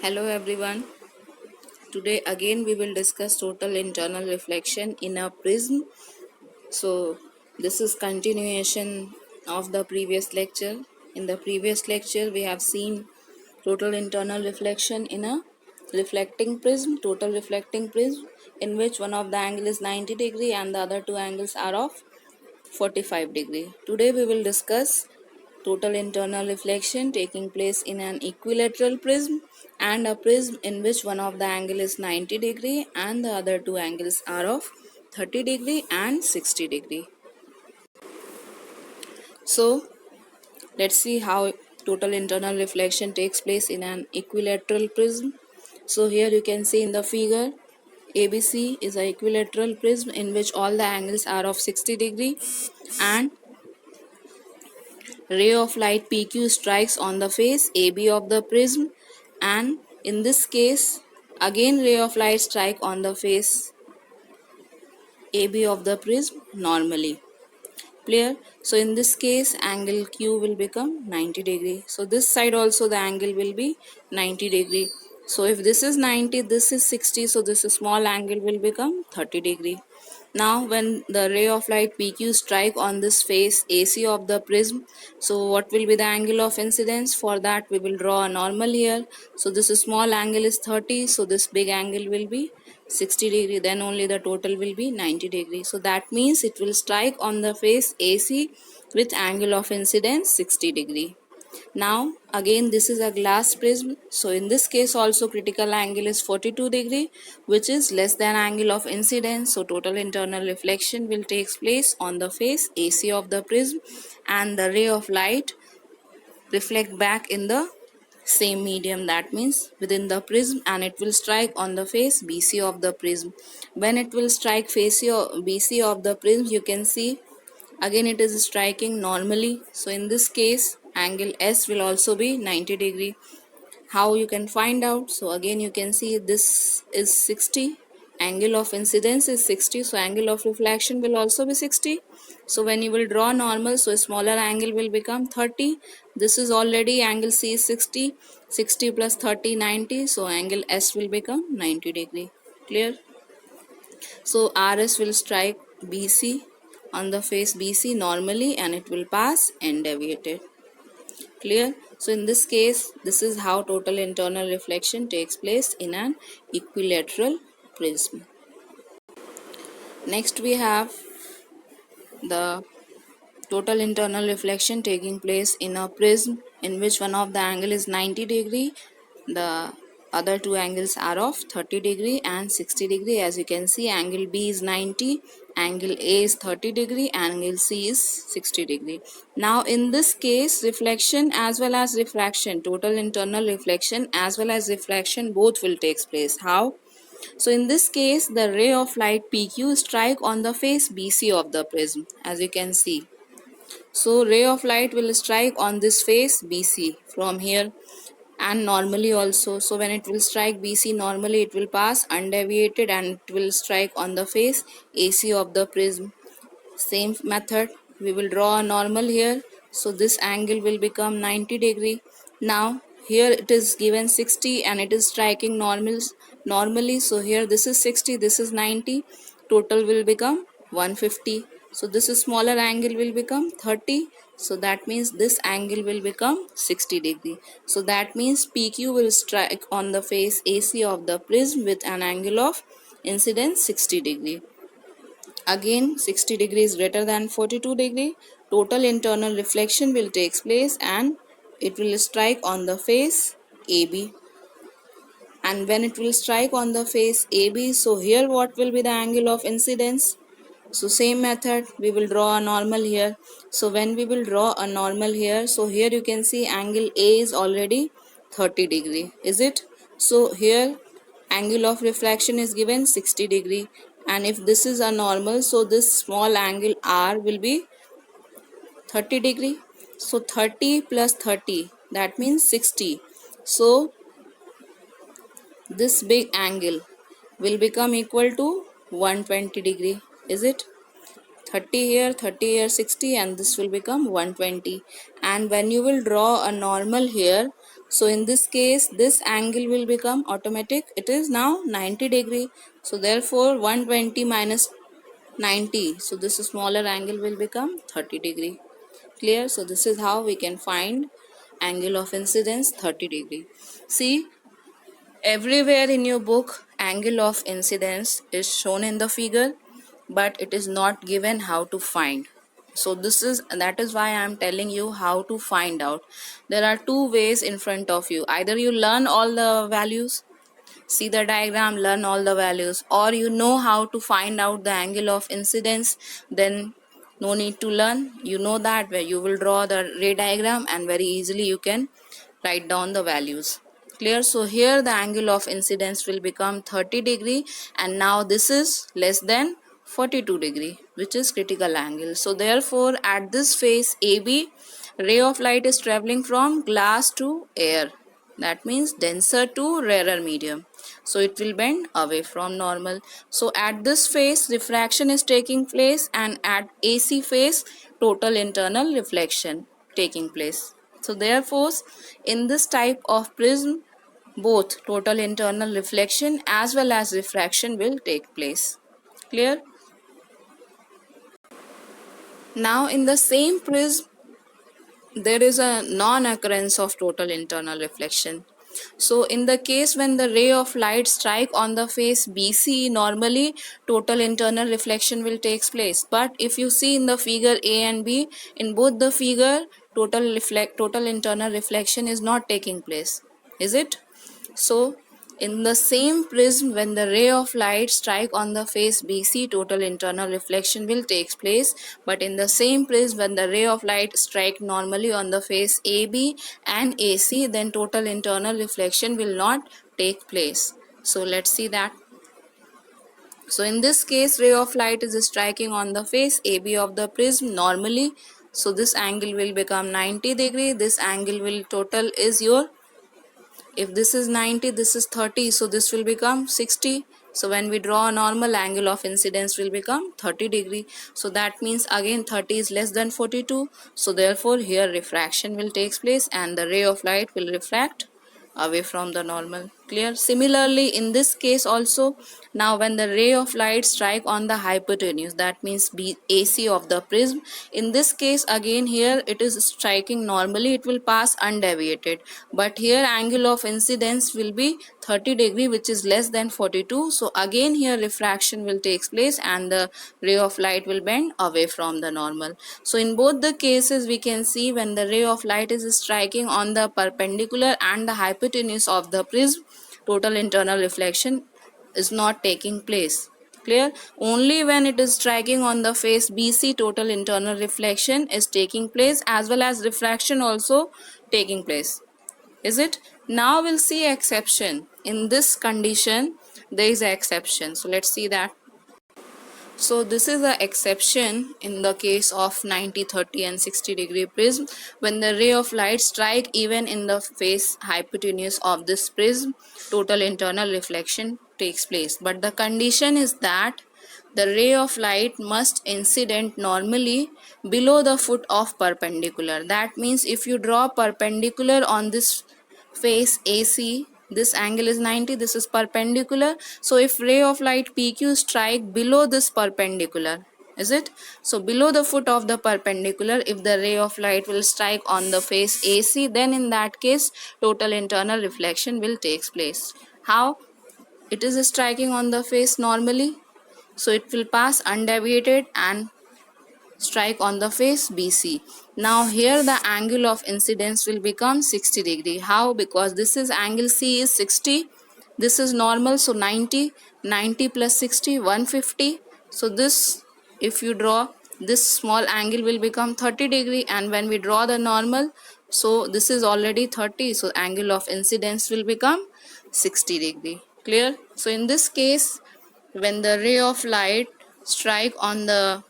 Hello everyone. Today again we will discuss total internal reflection in a prism. So this is continuation of the previous lecture. In the previous lecture we have seen total internal reflection in a total reflecting prism in which one of the angle is 90 degree and the other two angles are of 45 degree. Today we will discuss total internal reflection taking place in an equilateral prism and a prism in which one of the angle is 90 degree and the other two angles are of 30 degree and 60 degree. So let's see how total internal reflection takes place in an equilateral prism. So here you can see in the figure ABC is an equilateral prism in which all the angles are of 60 degree and ray of light PQ strikes on the face AB of the prism, and in this case again ray of light strike on the face AB of the prism normally. Clear? So in this case angle Q will become 90 degree. So this side also the angle will be 90 degree. So if this is 90, this is 60, so this small angle will become 30 degree. Now when the ray of light PQ strike on this face AC of the prism, so what will be the angle of incidence? For that we will draw a normal here. So this small angle is 30, so this big angle will be 60 degree, then only the total will be 90 degree. So that means it will strike on the face AC with angle of incidence 60 degree. Now again this is a glass prism, so in this case also critical angle is 42 degree, which is less than angle of incidence. So total internal reflection will take place on the face AC of the prism and the ray of light reflect back in the same medium, that means within the prism, and it will strike on the face BC of the prism. When it will strike face BC of the prism, you can see again it is striking normally. So in this case angle S will also be 90 degree. How you can find out? So again you can see this is 60, angle of incidence is 60, so angle of reflection will also be 60. So when you will draw normal, so a smaller angle will become 30. This is already angle C is 60, 60 plus 30 90, so angle S will become 90 degree. Clear? So RS will strike BC on the face BC normally and it will pass and deviated. Clear? So in this case, this is how total internal reflection takes place in an equilateral prism. Next we have the total internal reflection taking place in a prism in which one of the angle is 90 degree, the other two angles are of 30 degree and 60 degree. As you can see, angle B is 90, angle A is 30 degree, angle C is 60 degree. Now in this case, reflection as well as refraction, total internal reflection as well as refraction, both will take place. How? So in this case, the ray of light PQ strike on the face BC of the prism, as you can see. So ray of light will strike on this face BC from here and normally also. So when it will strike BC normally, it will pass undeviated and it will strike on the face AC of the prism. Same method, we will draw a normal here. So this angle will become 90 degree. Now here it is given 60 and it is striking normally. So here this is 60, this is 90. Total will become 150. So this smaller angle will become 30. So that means this angle will become 60 degree. So that means PQ will strike on the face AC of the prism with an angle of incidence 60 degree. Again 60 degree is greater than 42 degree. Total internal reflection will take place and it will strike on the face AB. And when it will strike on the face AB, so here what will be the angle of incidence? So same method, we will draw a normal here. So when we will draw a normal here, so here you can see angle A is already 30 degree, is it? So here angle of refraction is given 60 degree, and if this is a normal, so this small angle R will be 30 degree. So 30 plus 30, that means 60. So this big angle will become equal to 120 degree, is it? 30 here, 30 here, 60, and this will become 120. And when you will draw a normal here, So in this case, this angle will become automatic. It is now 90 degree. So therefore 120 minus 90. So this smaller angle will become 30 degree. Clear? So this is how we can find angle of incidence 30 degree. See, everywhere in your book, angle of incidence is shown in the figure, but it is not given how to find. So that is why I am telling you how to find out. There are two ways in front of you. Either you learn all the values, see the diagram, learn all the values, or you know how to find out the angle of incidence, then no need to learn. You know that where you will draw the ray diagram and very easily you can write down the values. Clear? So here the angle of incidence will become 30 degree, and now this is less than 42 degree, which is critical angle. So therefore at this face AB, ray of light is traveling from glass to air. That means denser to rarer medium. So it will bend away from normal. So at this phase refraction is taking place, and at AC phase total internal reflection taking place. So therefore in this type of prism both total internal reflection as well as refraction will take place. Clear? Now in the same prism there is a non-occurrence of total internal reflection. So in the case when the ray of light strike on the face BC, normally total internal reflection will take place. But if you see in the figure A and B, in both the figure total internal reflection is not taking place. Is it? So, in the same prism, when the ray of light strike on the face BC, total internal reflection will take place. But in the same prism, when the ray of light strike normally on the face AB and AC, then total internal reflection will not take place. So, let's see that. So, in this case, ray of light is striking on the face AB of the prism normally. So, this angle will become 90 degree. This angle will total is your, if this is 90, this is 30, so this will become 60. So when we draw a normal, angle of incidence will become 30 degree. So that means again 30 is less than 42. So therefore here refraction will take place and the ray of light will refract away from the normal. Clear? Similarly in this case also, now when the ray of light strike on the hypotenuse, that means AC of the prism, in this case again here it is striking normally, it will pass undeviated, but here angle of incidence will be 30 degree, which is less than 42. So again here refraction will take place and the ray of light will bend away from the normal. So in both the cases we can see when the ray of light is striking on the perpendicular and the hypotenuse of the prism, total internal reflection is not taking place. Clear? Only when it is striking on the face BC, total internal reflection is taking place as well as refraction also taking place. Is it? Now we'll see exception. In this condition there is an exception. So let's see that. So this is the exception in the case of 90, 30 and 60 degree prism. When the ray of light strike even in the face hypotenuse of this prism, total internal reflection takes place. But the condition is that the ray of light must incident normally below the foot of perpendicular. That means if you draw perpendicular on this face AC, this angle is 90, this is perpendicular. So if ray of light PQ strike below this perpendicular, is it? So below the foot of the perpendicular, if the ray of light will strike on the face AC, then in that case total internal reflection will take place. How? It is striking on the face normally, so it will pass undeviated and strike on the face BC. Now here the angle of incidence will become 60 degree. How? Because this is angle C is 60, this is normal, so 90, 90 plus 60, 150. So this, if you draw this small angle will become 30 degree, and when we draw the normal, so this is already 30, so angle of incidence will become 60 degree. Clear? So in this case, when the ray of light strike on the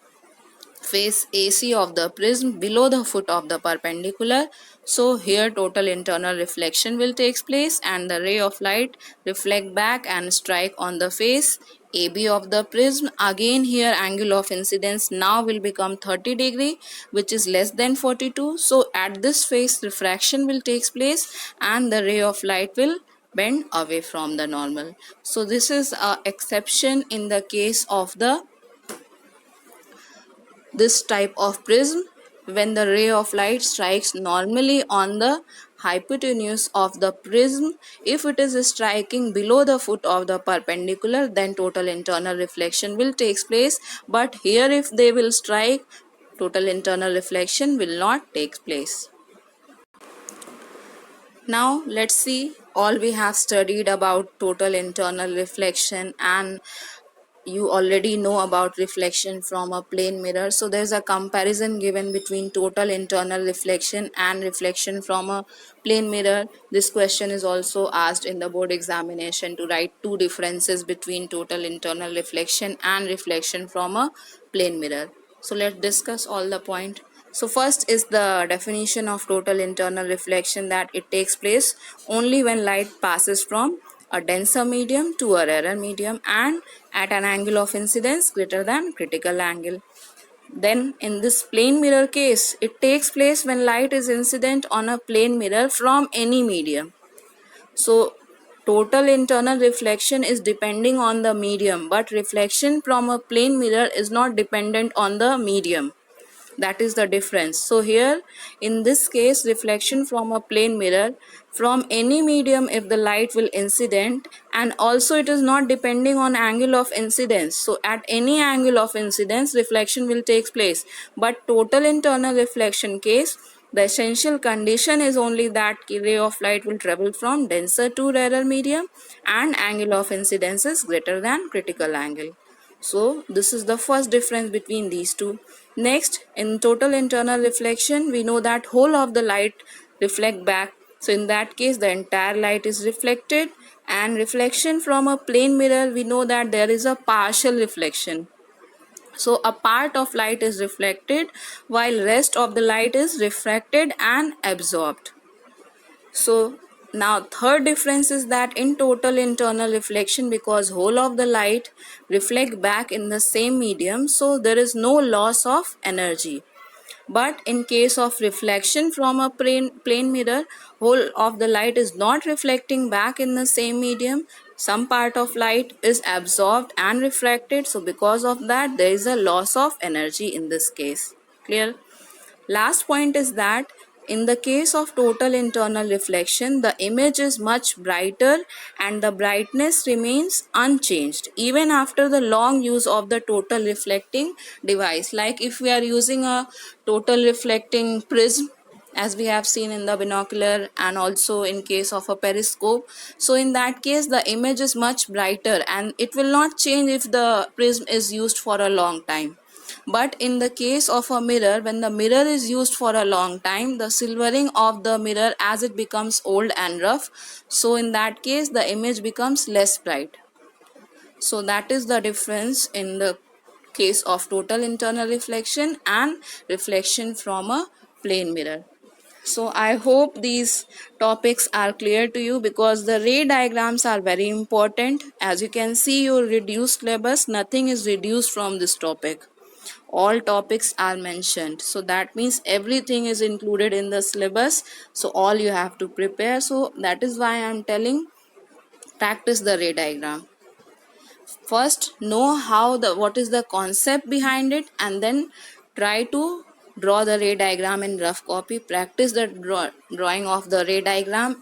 face AC of the prism below the foot of the perpendicular, so here total internal reflection will take place and the ray of light reflect back and strike on the face AB of the prism. Again here angle of incidence now will become 30 degree, which is less than 42. So at this phase refraction will take place and the ray of light will bend away from the normal. So this is a exception in the case of this type of prism when the ray of light strikes normally on the hypotenuse of the prism. If it is striking below the foot of the perpendicular, then total internal reflection will take place, but here if they will strike, total internal reflection will not take place. Now let's see, all we have studied about total internal reflection, and you already know about reflection from a plane mirror. So there's a comparison given between total internal reflection and reflection from a plane mirror. This question is also asked in the board examination, to write two differences between total internal reflection and reflection from a plane mirror. So let's discuss all the point. So first is the definition of total internal reflection, that it takes place only when light passes from a denser medium to a rarer medium and at an angle of incidence greater than critical angle. Then in this plane mirror case, it takes place when light is incident on a plane mirror from any medium. So total internal reflection is depending on the medium, but reflection from a plane mirror is not dependent on the medium. That is the difference. So here in this case, reflection from a plane mirror from any medium, if the light will incident, and also it is not depending on angle of incidence. So at any angle of incidence reflection will take place, but total internal reflection case, the essential condition is only that ray of light will travel from denser to rarer medium and angle of incidence is greater than critical angle. So this is the first difference between these two. Next, in total internal reflection, we know that whole of the light reflect back. So in that case, the entire light is reflected, and reflection from a plane mirror, we know that there is a partial reflection. So a part of light is reflected while rest of the light is refracted and absorbed. So now third difference is that in total internal reflection, because whole of the light reflect back in the same medium, so there is no loss of energy. But in case of reflection from a plane mirror, whole of the light is not reflecting back in the same medium. Some part of light is absorbed and refracted. So because of that, there is a loss of energy in this case. Clear? Last point is that in the case of total internal reflection, the image is much brighter and the brightness remains unchanged even after the long use of the total reflecting device. Like if we are using a total reflecting prism, as we have seen in the binocular and also in case of a periscope, so in that case the image is much brighter and it will not change if the prism is used for a long time. But in the case of a mirror, when the mirror is used for a long time, the silvering of the mirror as it becomes old and rough, so in that case the image becomes less bright. So that is the difference in the case of total internal reflection and reflection from a plane mirror. So I hope these topics are clear to you, because the ray diagrams are very important. As you can see, your reduced syllabus, nothing is reduced from this topic. All topics are mentioned, so that means everything is included in the syllabus. So all you have to prepare. So that is why I am telling, practice the ray diagram. First know how the what is the concept behind it, and then try to draw the ray diagram in rough copy. Practice the drawing of the ray diagram.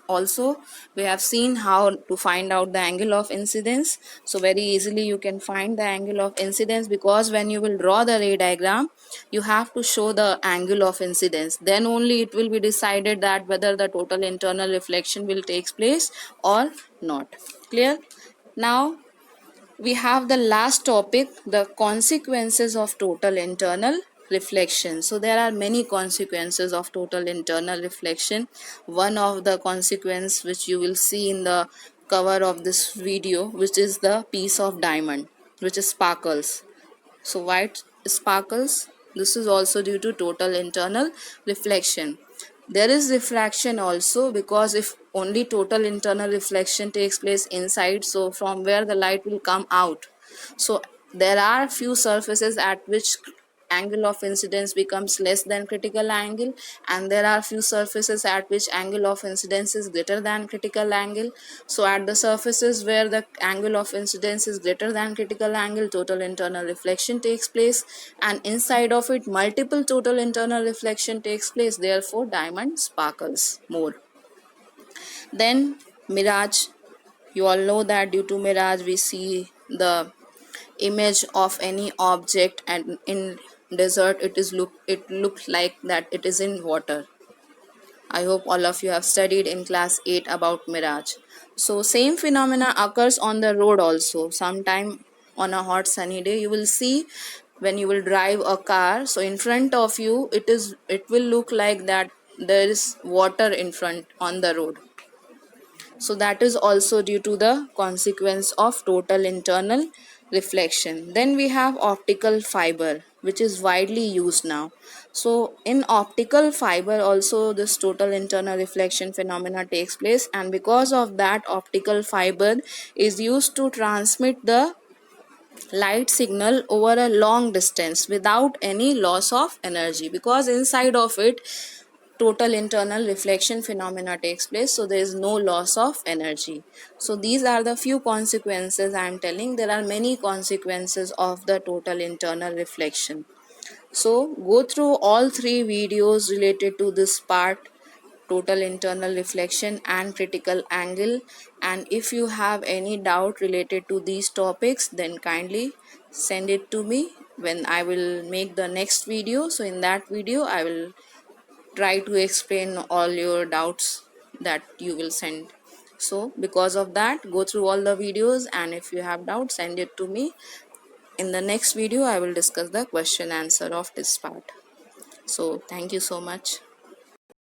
Also we have seen how to find out the angle of incidence. So very easily you can find the angle of incidence, because when you will draw the ray diagram, you have to show the angle of incidence. Then only it will be decided that whether the total internal reflection will take place or not. Clear? Now we have the last topic, the consequences of total internal reflection. So there are many consequences of total internal reflection. One of the consequence which you will see in the cover of this video, which is the piece of diamond which sparkles. So why it sparkles? This is also due to total internal reflection. There is refraction also, because if only total internal reflection takes place inside, so from where the light will come out. So there are few surfaces at which angle of incidence becomes less than critical angle, and there are few surfaces at which angle of incidence is greater than critical angle. So at the surfaces where the angle of incidence is greater than critical angle, total internal reflection takes place, and inside of it multiple total internal reflection takes place, therefore diamond sparkles more. Then mirage, you all know that due to mirage we see the image of any object, and in desert it looks like that it is in water. I hope all of you have studied in class 8 about mirage. So same phenomena occurs on the road also. Sometime on a hot sunny day you will see, when you will drive a car, so in front of you it will look like that there is water in front on the road. So that is also due to the consequence of total internal reflection. Then we have optical fiber, which is widely used now. So in optical fiber also this total internal reflection phenomena takes place, and because of that optical fiber is used to transmit the light signal over a long distance without any loss of energy, because inside of it total internal reflection phenomena takes place, so there is no loss of energy. So these are the few consequences I am telling. There are many consequences of the total internal reflection. So go through all three videos related to this part, total internal reflection and critical angle, and if you have any doubt related to these topics then kindly send it to me when I will make the next video. So in that video I will try to explain all your doubts that you will send. So because of that, go through all the videos, and if you have doubts send it to me. In the next video I will discuss the question answer of this part. So thank you so much.